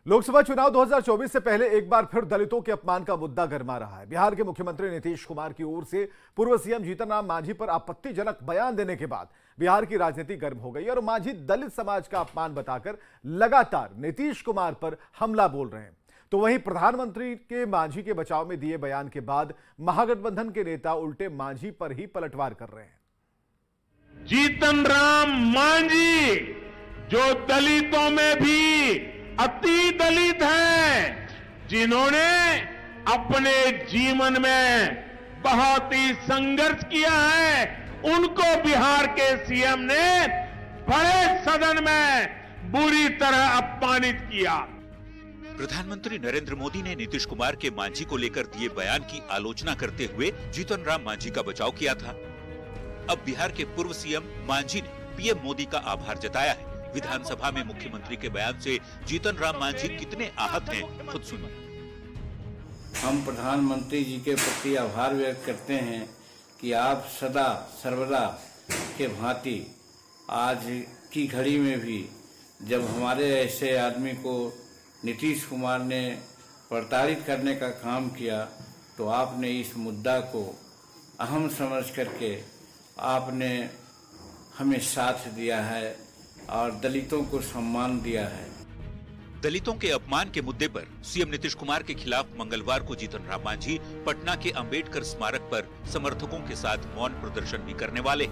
लोकसभा चुनाव 2024 से पहले एक बार फिर दलितों के अपमान का मुद्दा गरमा रहा है। बिहार के मुख्यमंत्री नीतीश कुमार की ओर से पूर्व सीएम जीतन राम मांझी पर आपत्तिजनक बयान देने के बाद बिहार की राजनीति गर्म हो गई और मांझी दलित समाज का अपमान बताकर लगातार नीतीश कुमार पर हमला बोल रहे हैं। तो वहीं प्रधानमंत्री के मांझी के बचाव में दिए बयान के बाद महागठबंधन के नेता उल्टे मांझी पर ही पलटवार कर रहे हैं। जीतन राम मांझी जो दलितों में भी अति दलित हैं, जिन्होंने अपने जीवन में बहुत ही संघर्ष किया है, उनको बिहार के सीएम ने बड़े सदन में बुरी तरह अपमानित किया। प्रधानमंत्री नरेंद्र मोदी ने नीतीश कुमार के मांझी को लेकर दिए बयान की आलोचना करते हुए जीतन राम मांझी का बचाव किया था। अब बिहार के पूर्व सीएम मांझी ने पीएम मोदी का आभार जताया है। विधानसभा में मुख्यमंत्री के बयान से जीतन राम मांझी कितने आहत हैं, खुद सुनिए। हम प्रधानमंत्री जी के प्रति आभार व्यक्त करते हैं कि आप सदा सर्वदा के भांति आज की घड़ी में भी जब हमारे ऐसे आदमी को नीतीश कुमार ने प्रताड़ित करने का काम किया, तो आपने इस मुद्दा को अहम समझ करके आपने हमें साथ दिया है और दलितों को सम्मान दिया है। दलितों के अपमान के मुद्दे पर सीएम नीतीश कुमार के खिलाफ मंगलवार को जीतन राम मांझी पटना के अंबेडकर स्मारक पर समर्थकों के साथ मौन प्रदर्शन भी करने वाले।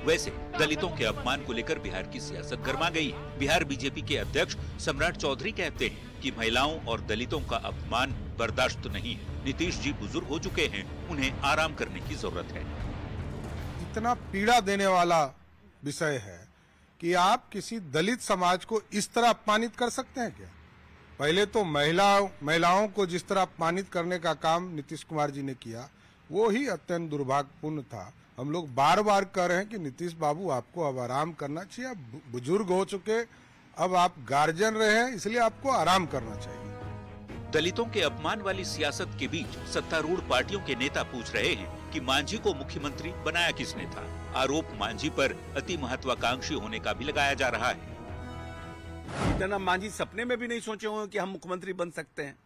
वैसे दलितों के अपमान को लेकर बिहार की सियासत गर्मा गई है। बिहार बीजेपी के अध्यक्ष सम्राट चौधरी कहते हैं कि महिलाओं और दलितों का अपमान बर्दाश्त नहीं है। नीतीश जी बुजुर्ग हो चुके हैं, उन्हें आराम करने की जरूरत है। इतना पीड़ा देने वाला विषय है कि आप किसी दलित समाज को इस तरह अपमानित कर सकते हैं क्या? पहले तो महिलाओं को जिस तरह अपमानित करने का काम नीतीश कुमार जी ने किया, वो ही अत्यंत दुर्भाग्यपूर्ण था। हम लोग बार बार कह रहे हैं कि नीतीश बाबू आपको अब आराम करना चाहिए। आप बुजुर्ग हो चुके, अब आप गार्जियन रहे हैं, इसलिए आपको आराम करना चाहिए। दलितों के अपमान वाली सियासत के बीच सत्तारूढ़ पार्टियों के नेता पूछ रहे हैं कि मांझी को मुख्यमंत्री बनाया किसने था। आरोप मांझी पर अति महत्वाकांक्षी होने का भी लगाया जा रहा है। जीतन राम मांझी सपने में भी नहीं सोचे होंगे कि हम मुख्यमंत्री बन सकते हैं,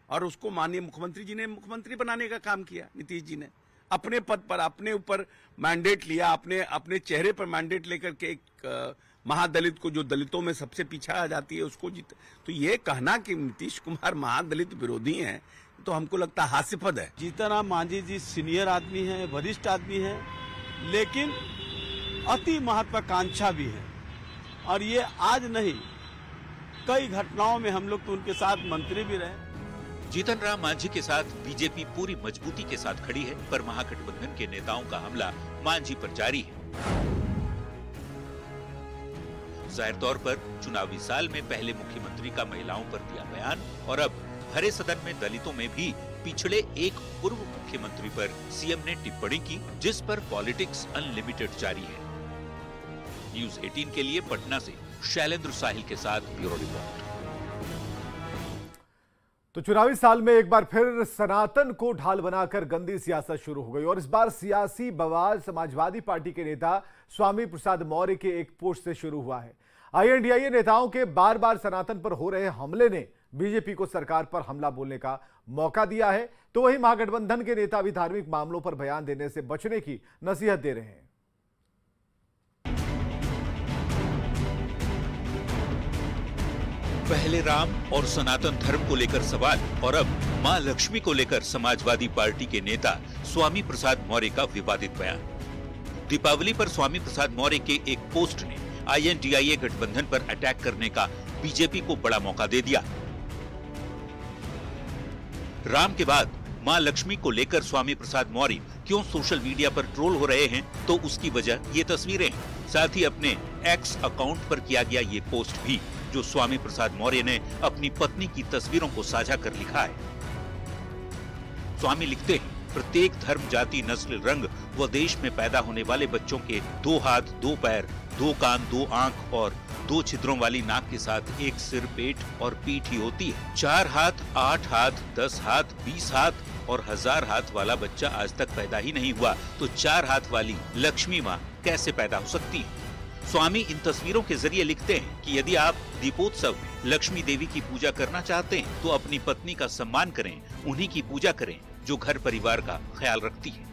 और उसको माननीय मुख्यमंत्री जी ने मुख्यमंत्री बनाने का काम किया। नीतीश जी ने अपने पद पर अपने ऊपर मैंडेट लिया, अपने चेहरे पर मैंडेट लेकर के एक महादलित को, जो दलितों में सबसे पीछा आ जाती है, उसको जीत। तो ये कहना कि नीतीश कुमार महादलित विरोधी हैं, तो हमको लगता है हास्यास्पद है। जीतन राम मांझी जी सीनियर आदमी हैं, वरिष्ठ आदमी हैं, लेकिन अति महत्वाकांक्षा भी है। और ये आज नहीं, कई घटनाओं में हम लोग तो उनके साथ मंत्री भी रहे। जीतन राम मांझी के साथ बीजेपी पूरी मजबूती के साथ खड़ी है, पर महागठबंधन के नेताओं का हमला मांझी पर जारी है। जाहिर तौर पर चुनावी साल में पहले मुख्यमंत्री का महिलाओं पर दिया बयान और अब भरे सदन में दलितों में भी पिछड़े एक पूर्व मुख्यमंत्री पर सीएम ने टिप्पणी की, जिस पर पॉलिटिक्स अनलिमिटेड जारी है। न्यूज़ 18 के लिए पटना से शैलेंद्र साहिल के साथ ब्यूरो रिपोर्ट। तो चुनावी साल में एक बार फिर सनातन को ढाल बनाकर गंदी सियासत शुरू हो गई और इस बार सियासी बवाल समाजवादी पार्टी के नेता स्वामी प्रसाद मौर्य के एक पोस्ट से शुरू हुआ है। आईएनडीआईए नेताओं के बार बार सनातन पर हो रहे हमले ने बीजेपी को सरकार पर हमला बोलने का मौका दिया है। तो वहीं महागठबंधन के नेता भी धार्मिक मामलों पर बयान देने से बचने की नसीहत दे रहे हैं। पहले राम और सनातन धर्म को लेकर सवाल और अब मां लक्ष्मी को लेकर समाजवादी पार्टी के नेता स्वामी प्रसाद मौर्य का विवादित बयान। दीपावली पर स्वामी प्रसाद मौर्य के एक पोस्ट ने आईएनडीआईए गठबंधन पर अटैक करने का बीजेपी को बड़ा मौका दे दिया। राम के बाद मां लक्ष्मी को लेकर स्वामी प्रसाद मौर्य क्यों सोशल मीडिया पर ट्रोल हो रहे हैं, तो उसकी वजह ये तस्वीरें हैं। साथ ही अपने एक्स अकाउंट पर किया गया ये पोस्ट भी, जो स्वामी प्रसाद मौर्य ने अपनी पत्नी की तस्वीरों को साझा कर लिखा है। स्वामी लिखते हैं, प्रत्येक धर्म, जाति, नस्ल, रंग व देश में पैदा होने वाले बच्चों के 2 हाथ, 2 पैर, 2 कान, 2 आंख और 2 छिद्रों वाली नाक के साथ एक सिर, पेट और पीठ ही होती है। 4 हाथ, 8 हाथ, 10 हाथ, 20 हाथ और 1000 हाथ वाला बच्चा आज तक पैदा ही नहीं हुआ, तो 4 हाथ वाली लक्ष्मी माँ कैसे पैदा हो सकती है? स्वामी इन तस्वीरों के जरिए लिखते हैं कि यदि आप दीपोत्सव में लक्ष्मी देवी की पूजा करना चाहते हैं तो अपनी पत्नी का सम्मान करें, उन्हीं की पूजा करें जो घर परिवार का ख्याल रखती है।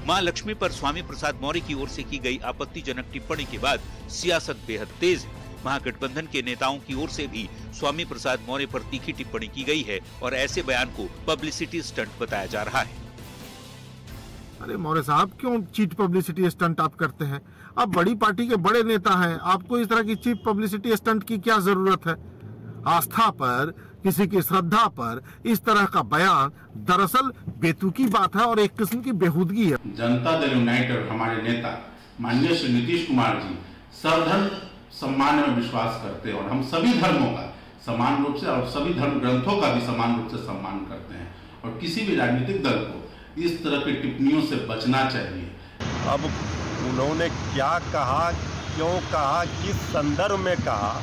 मां लक्ष्मी पर स्वामी प्रसाद मौर्य की ओर से की गई आपत्तिजनक टिप्पणी के बाद सियासत बेहद तेज है। महागठबंधन के नेताओं की ओर से भी स्वामी प्रसाद मौर्य पर तीखी टिप्पणी की गई है और ऐसे बयान को पब्लिसिटी स्टंट बताया जा रहा है। अरे मौर्य साहब, क्यों चीट पब्लिसिटी स्टंट आप करते हैं? आप बड़ी पार्टी के बड़े नेता हैं, आपको इस तरह की चीट पब्लिसिटी स्टंट की क्या जरूरत है? आस्था पर, किसी की श्रद्धा पर इस तरह का बयान दरअसल बेतुकी बात है और एक किस्म की बेहूदगी है। जनता दल यूनाइटेड हमारे नेता माननीय श्री नीतीश कुमार जी सर्वधर्म सम्मान में विश्वास करते हैं और हम सभी धर्मों का समान रूप से और सभी धर्म ग्रंथों का भी समान रूप से सम्मान करते हैं और किसी भी राजनीतिक दल को इस तरह की टिप्पणियों से बचना चाहिए। अब उन्होंने क्या कहा, क्यों कहा, किस संदर्भ में कहा,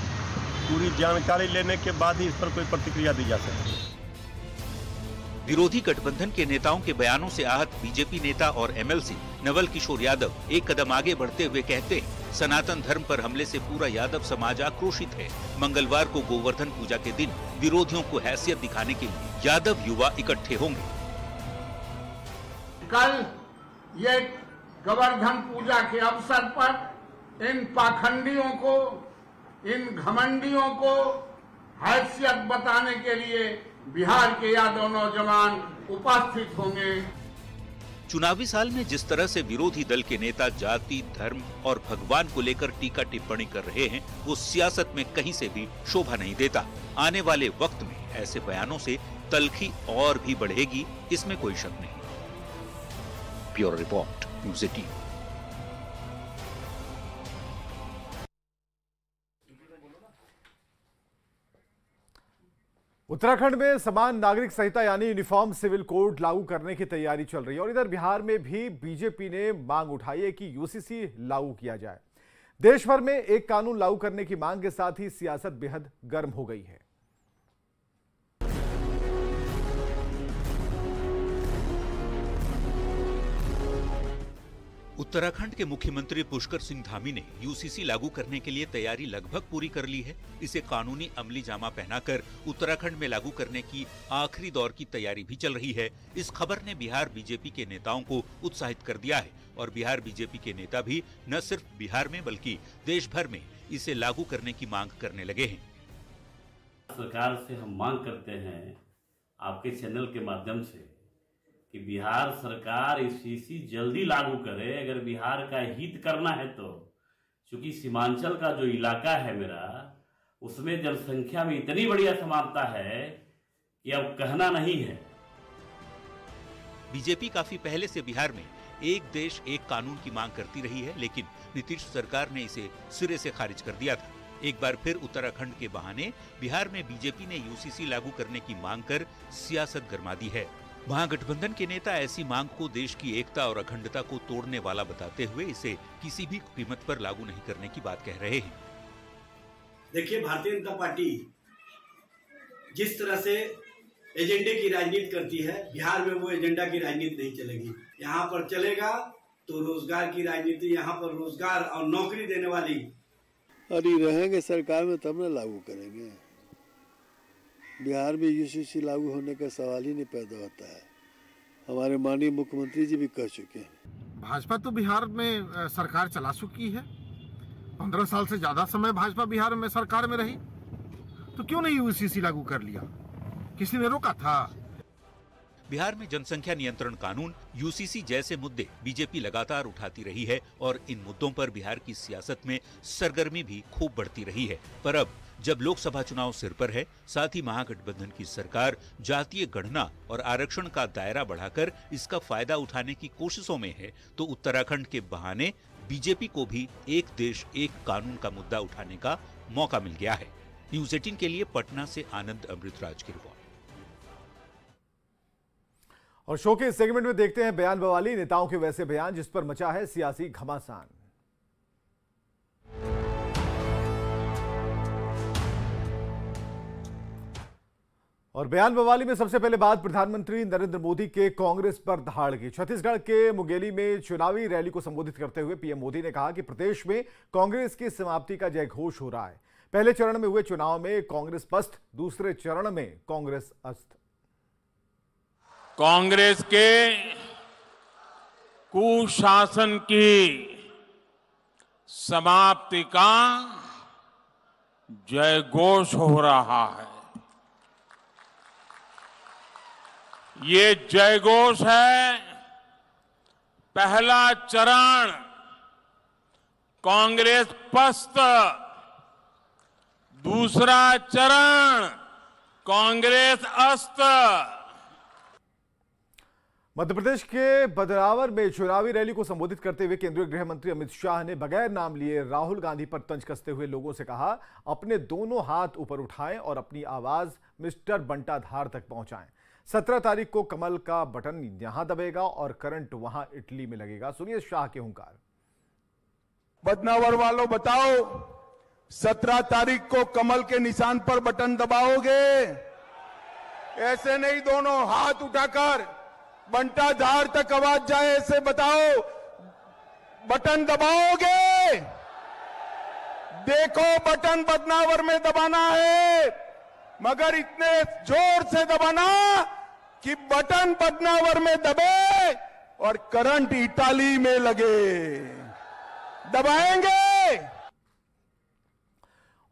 पूरी जानकारी लेने के बाद ही इस पर कोई प्रतिक्रिया दी जा सकती है। विरोधी गठबंधन के नेताओं के बयानों से आहत बीजेपी नेता और एमएलसी नवल किशोर यादव एक कदम आगे बढ़ते हुए कहते हैं, सनातन धर्म पर हमले से पूरा यादव समाज आक्रोशित है। मंगलवार को गोवर्धन पूजा के दिन विरोधियों को हैसियत दिखाने के लिए यादव युवा इकट्ठे होंगे। कल ये गोवर्धन पूजा के अवसर पर इन पाखंडियों को, इन घमंडियों को हैसियत बताने के लिए बिहार के यादव नौजवान उपस्थित होंगे। चुनावी साल में जिस तरह से विरोधी दल के नेता जाति, धर्म और भगवान को लेकर टीका टिप्पणी कर रहे हैं, वो सियासत में कहीं से भी शोभा नहीं देता। आने वाले वक्त में ऐसे बयानों से तल्खी और भी बढ़ेगी, इसमें कोई शक नहीं। Bureau report, news 18। उत्तराखंड में समान नागरिक संहिता यानी यूनिफॉर्म सिविल कोड लागू करने की तैयारी चल रही है और इधर बिहार में भी बीजेपी ने मांग उठाई है कि यूसीसी लागू किया जाए। देश भर में एक कानून लागू करने की मांग के साथ ही सियासत बेहद गर्म हो गई है। उत्तराखंड के मुख्यमंत्री पुष्कर सिंह धामी ने यूसीसी लागू करने के लिए तैयारी लगभग पूरी कर ली है। इसे कानूनी अमली जामा पहनाकर उत्तराखंड में लागू करने की आखिरी दौर की तैयारी भी चल रही है। इस खबर ने बिहार बीजेपी के नेताओं को उत्साहित कर दिया है और बिहार बीजेपी के नेता भी न सिर्फ बिहार में बल्कि देश भर में इसे लागू करने की मांग करने लगे हैं। सरकार से हम मांग करते हैं आपके चैनल के माध्यम से कि बिहार सरकार यूसीसी जल्दी लागू करे। अगर बिहार का हित करना है तो, क्योंकि सीमांचल का जो इलाका है मेरा, उसमें जनसंख्या में इतनी बड़ी असमानता है कि अब कहना नहीं है। बीजेपी काफी पहले से बिहार में एक देश एक कानून की मांग करती रही है, लेकिन नीतीश सरकार ने इसे सिरे से खारिज कर दिया था। एक बार फिर उत्तराखंड के बहाने बिहार में बीजेपी ने यूसीसी लागू करने की मांग कर सियासत गरमा दी है। महागठबंधन के नेता ऐसी मांग को देश की एकता और अखंडता को तोड़ने वाला बताते हुए इसे किसी भी कीमत पर लागू नहीं करने की बात कह रहे हैं। देखिए, भारतीय जनता पार्टी जिस तरह से एजेंडे की राजनीति करती है, बिहार में वो एजेंडा की राजनीति नहीं चलेगी। यहाँ पर चलेगा तो रोजगार की राजनीति, यहाँ पर रोजगार और नौकरी देने वाली। अरे रहेंगे सरकार में तब न लागू करेंगे। बिहार में यूसीसी लागू होने का सवाल ही नहीं पैदा होता है। हमारे माननीय मुख्यमंत्री जी भी कह चुके हैं। भाजपा तो बिहार में सरकार चला चुकी है। 15 साल से ज्यादा समय भाजपा बिहार में सरकार में रही, तो क्यों नहीं यूसीसी लागू कर लिया? किसी ने रोका था? बिहार में जनसंख्या नियंत्रण कानून, यूसीसी जैसे मुद्दे बीजेपी लगातार उठाती रही है और इन मुद्दों पर बिहार की सियासत में सरगर्मी भी खूब बढ़ती रही है। पर अब जब लोकसभा चुनाव सिर पर है, साथ ही महागठबंधन की सरकार जातीय गणना और आरक्षण का दायरा बढ़ाकर इसका फायदा उठाने की कोशिशों में है, तो उत्तराखंड के बहाने बीजेपी को भी एक देश एक कानून का मुद्दा उठाने का मौका मिल गया है। न्यूज़ 18 के लिए पटना से आनंद अमृतराज की रिपोर्ट। और शो के इस सेगमेंट में देखते हैं बयान बवाली, नेताओं के वैसे बयान जिस पर मचा है सियासी घमासान। और बयान बवाली में सबसे पहले बात प्रधानमंत्री नरेंद्र मोदी के कांग्रेस पर दहाड़ की। छत्तीसगढ़ के मुंगेली में चुनावी रैली को संबोधित करते हुए पीएम मोदी ने कहा कि प्रदेश में कांग्रेस की समाप्ति का जयघोष हो रहा है। पहले चरण में हुए चुनाव में कांग्रेस पस्त, दूसरे चरण में कांग्रेस अस्त। कांग्रेस के कुशासन की समाप्ति का जयघोष हो रहा है। ये जयघोष है पहला चरण कांग्रेस पस्त, दूसरा चरण कांग्रेस अस्त। मध्य प्रदेश के बदनावर में चुनावी रैली को संबोधित करते हुए केंद्रीय गृह मंत्री अमित शाह ने बगैर नाम लिए राहुल गांधी पर तंज कसते हुए लोगों से कहा, अपने दोनों हाथ ऊपर उठाएं और अपनी आवाज मिस्टर बंटाधार तक पहुंचाएं। 17 तारीख को कमल का बटन यहां दबेगा और करंट वहां इटली में लगेगा। सुनिए शाह के हुंकार। बदनावर वालों बताओ, 17 तारीख को कमल के निशान पर बटन दबाओगे? ऐसे नहीं, दोनों हाथ उठाकर बंटाधार तक आवाज जाए ऐसे बताओ, बटन दबाओगे? देखो, बटन बदनावर में दबाना है, मगर इतने जोर से दबाना कि बटन बदनावर में दबे और करंट इटाली में लगे। दबाएंगे।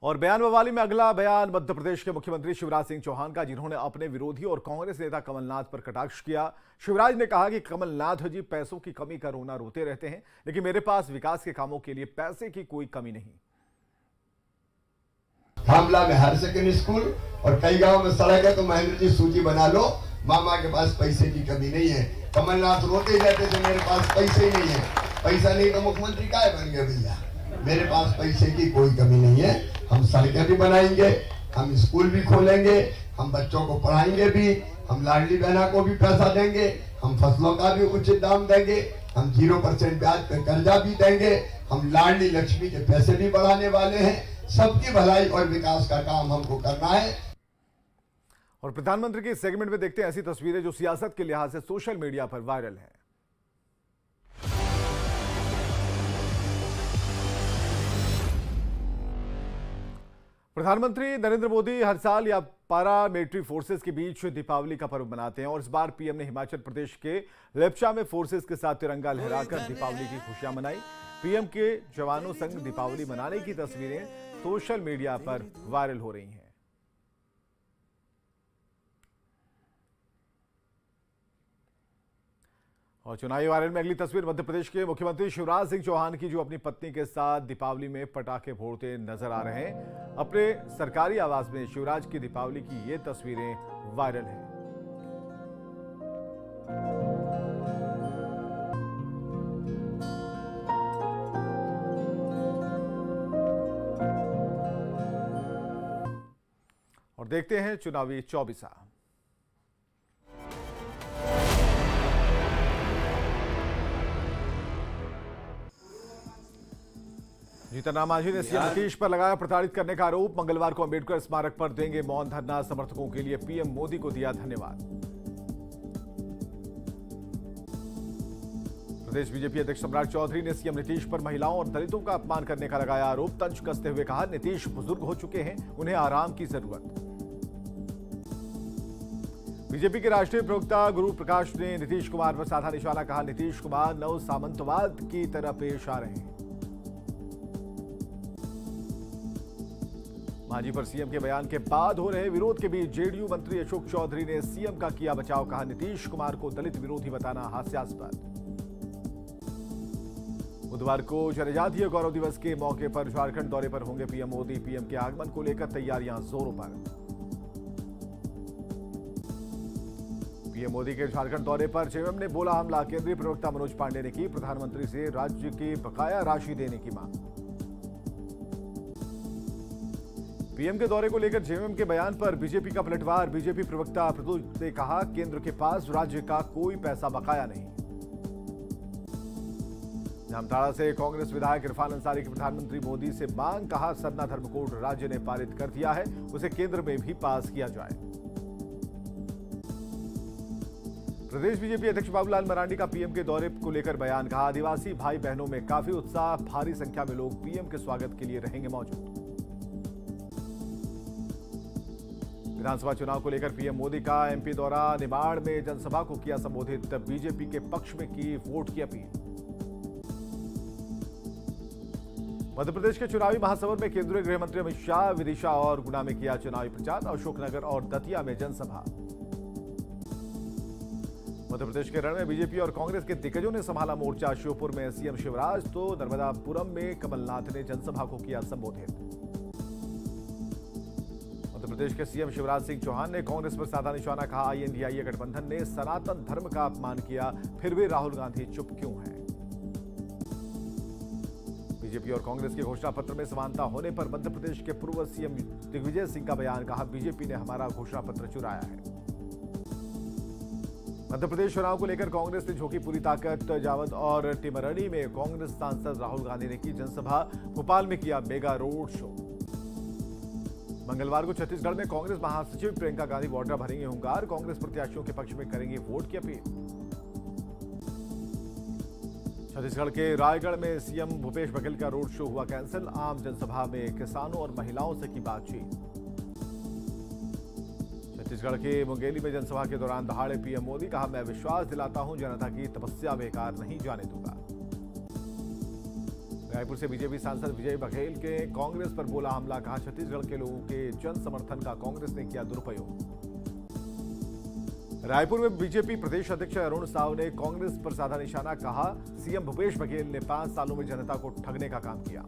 और बयान बवाली में अगला बयान मध्य प्रदेश के मुख्यमंत्री शिवराज सिंह चौहान का, जिन्होंने अपने विरोधी और कांग्रेस नेता कमलनाथ पर कटाक्ष किया। शिवराज ने कहा कि कमलनाथ जी पैसों की कमी का रोना रोते रहते हैं, लेकिन मेरे पास विकास के कामों के लिए पैसे की कोई कमी नहीं। थामला में हायर सेकेंडरी स्कूल और कई गांव में सड़क है, तो महेंद्र जी सूची बना लो, मामा के पास पैसे की कमी नहीं है। कमलनाथ रोते ही रहते थे, मेरे पास पैसे ही नहीं है। पैसा नहीं तो मुख्यमंत्री काहे बन गए भैया? मेरे पास पैसे की कोई कमी नहीं है। हम सड़कें भी बनाएंगे, हम स्कूल भी खोलेंगे, हम बच्चों को पढ़ाएंगे भी, हम लाडली बहना को भी पैसा देंगे, हम फसलों का भी उचित दाम देंगे, हम 0% ब्याज पे कर्जा भी देंगे, हम लाडली लक्ष्मी के पैसे भी बढ़ाने वाले हैं। सबकी भलाई और विकास का काम हमको करना है। और प्रधानमंत्री के सेगमेंट में देखते हैं ऐसी तस्वीरें जो सियासत के लिहाज से सोशल मीडिया पर वायरल हैं। प्रधानमंत्री नरेंद्र मोदी हर साल या पैरामिलिट्री फोर्सेस के बीच दीपावली का पर्व मनाते हैं और इस बार पीएम ने हिमाचल प्रदेश के लेप्चा में फोर्सेस के साथ तिरंगा लहराकर दीपावली की खुशियां मनाई। पीएम के जवानों संग दीपावली मनाने की तस्वीरें सोशल मीडिया पर वायरल हो रही हैं। और चुनावी वायरल में अगली तस्वीर मध्य प्रदेश के मुख्यमंत्री शिवराज सिंह चौहान की, जो अपनी पत्नी के साथ दीपावली में पटाखे फोड़ते नजर आ रहे हैं। अपने सरकारी आवास में शिवराज की दीपावली की ये तस्वीरें वायरल हैं। और देखते हैं चुनावी चौबीसा। जीतन राम मांझी ने सीएम नीतीश पर लगाया प्रताड़ित करने का आरोप। मंगलवार को अंबेडकर स्मारक पर देंगे मौन धरना, समर्थकों के लिए पीएम मोदी को दिया धन्यवाद। प्रदेश बीजेपी अध्यक्ष सम्राट चौधरी ने सीएम नीतीश पर महिलाओं और दलितों का अपमान करने का लगाया आरोप। तंज कसते हुए कहा, नीतीश बुजुर्ग हो चुके हैं, उन्हें आराम की जरूरत। बीजेपी के राष्ट्रीय प्रवक्ता गुरु प्रकाश ने नीतीश कुमार पर साधा निशाना, कहा नीतीश कुमार नव सामंतवाद की तरह पेश आ रहे हैं। मांझी पर सीएम के बयान के बाद हो रहे विरोध के बीच जेडीयू मंत्री अशोक चौधरी ने सीएम का किया बचाव, कहा नीतीश कुमार को दलित विरोधी बताना हास्यास्पद। बुधवार को जनजातीय गौरव दिवस के मौके पर झारखंड दौरे पर होंगे पीएम मोदी। पीएम के आगमन को लेकर तैयारियां जोरों पर। पीएम मोदी के झारखंड दौरे पर जेएमएम ने बोला हमला, केंद्रीय प्रवक्ता मनोज पांडे ने की प्रधानमंत्री से राज्य की बकाया राशि देने की मांग। पीएम के दौरे को लेकर जेएमएम के बयान पर बीजेपी का पलटवार। बीजेपी प्रवक्ता प्रद्युत ने कहा, केंद्र के पास राज्य का कोई पैसा बकाया नहीं। जामताड़ा से कांग्रेस विधायक इरफान अंसारी की प्रधानमंत्री मोदी से मांग, कहा सरना धर्म कोड राज्य ने पारित कर दिया है, उसे केंद्र में भी पास किया जाए। प्रदेश बीजेपी अध्यक्ष बाबूलाल मरांडी का पीएम के दौरे को लेकर बयान। कहा, आदिवासी भाई बहनों में काफी उत्साह, भारी संख्या में लोग पीएम के स्वागत के लिए रहेंगे मौजूद। विधानसभा चुनाव को लेकर पीएम मोदी का एमपी दौरा। निमाड़ में जनसभा को किया संबोधित। बीजेपी के पक्ष में की वोट की अपील। मध्य प्रदेश के चुनावी महासभा में केंद्रीय गृह मंत्री अमित शाह विदिशा और गुना में किया चुनावी प्रचार। अशोकनगर और दतिया में जनसभा। मध्य प्रदेश के रण में बीजेपी और कांग्रेस के दिग्गजों ने संभाला मोर्चा। श्योपुर में सीएम शिवराज तो नर्मदापुरम में कमलनाथ ने जनसभा को किया संबोधित। मध्य प्रदेश के सीएम शिवराज सिंह चौहान ने कांग्रेस पर साधा निशाना। कहा, INDIA गठबंधन ने सनातन धर्म का अपमान किया, फिर भी राहुल गांधी चुप क्यों हैं। बीजेपी और कांग्रेस के घोषणा पत्र में समानता होने पर मध्य प्रदेश के पूर्व सीएम दिग्विजय सिंह का बयान। कहा, बीजेपी ने हमारा घोषणा पत्र चुराया है। मध्य प्रदेश चुनाव को लेकर कांग्रेस ने झोंकी पूरी ताकत। जावद और टिमरनी में कांग्रेस सांसद राहुल गांधी ने की जनसभा। भोपाल में किया मेगा रोड शो। मंगलवार को छत्तीसगढ़ में कांग्रेस महासचिव प्रियंका गांधी वाड्रा भरेंगे हुंकार। कांग्रेस प्रत्याशियों के पक्ष में करेंगे वोट की अपील। छत्तीसगढ़ के रायगढ़ में सीएम भूपेश बघेल का रोड शो हुआ कैंसिल। आम जनसभा में किसानों और महिलाओं से की बातचीत। छत्तीसगढ़ के मुंगेली में जनसभा के दौरान दहाड़े पीएम मोदी। कहा, मैं विश्वास दिलाता हूं जनता की तपस्या बेकार नहीं जाने दूंगा। रायपुर से बीजेपी सांसद विजय बघेल के कांग्रेस पर बोला हमला। कहा, छत्तीसगढ़ के लोगों के जन समर्थन का कांग्रेस ने किया दुरुपयोग। रायपुर में बीजेपी प्रदेश अध्यक्ष अरुण साव ने कांग्रेस पर साधा निशाना। कहा, सीएम भूपेश बघेल ने 5 सालों में जनता को ठगने का काम किया।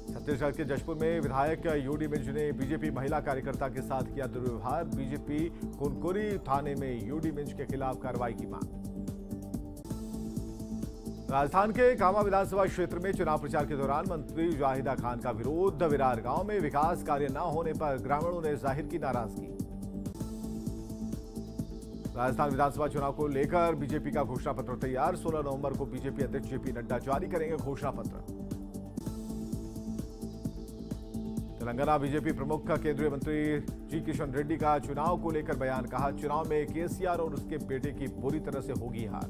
छत्तीसगढ़ के जशपुर में विधायक यूडी मिंज ने बीजेपी महिला कार्यकर्ता के साथ किया दुर्व्यवहार। बीजेपी कुनकुरी थाने में यूडी मिंज के खिलाफ कार्रवाई की मांग। राजस्थान के कामा विधानसभा क्षेत्र में चुनाव प्रचार के दौरान मंत्री जाहिदा खान का विरोध। विरार गांव में विकास कार्य न होने पर ग्रामीणों ने जाहिर की नाराजगी। राजस्थान विधानसभा चुनाव को लेकर बीजेपी का घोषणा पत्र तैयार। 16 नवंबर को बीजेपी अध्यक्ष जेपी नड्डा जारी करेंगे घोषणा पत्र। तेलंगाना बीजेपी प्रमुख केंद्रीय मंत्री जी किशन रेड्डी का चुनाव को लेकर बयान। कहा, चुनाव में केसीआर और उसके बेटे की बुरी तरह से होगी हार।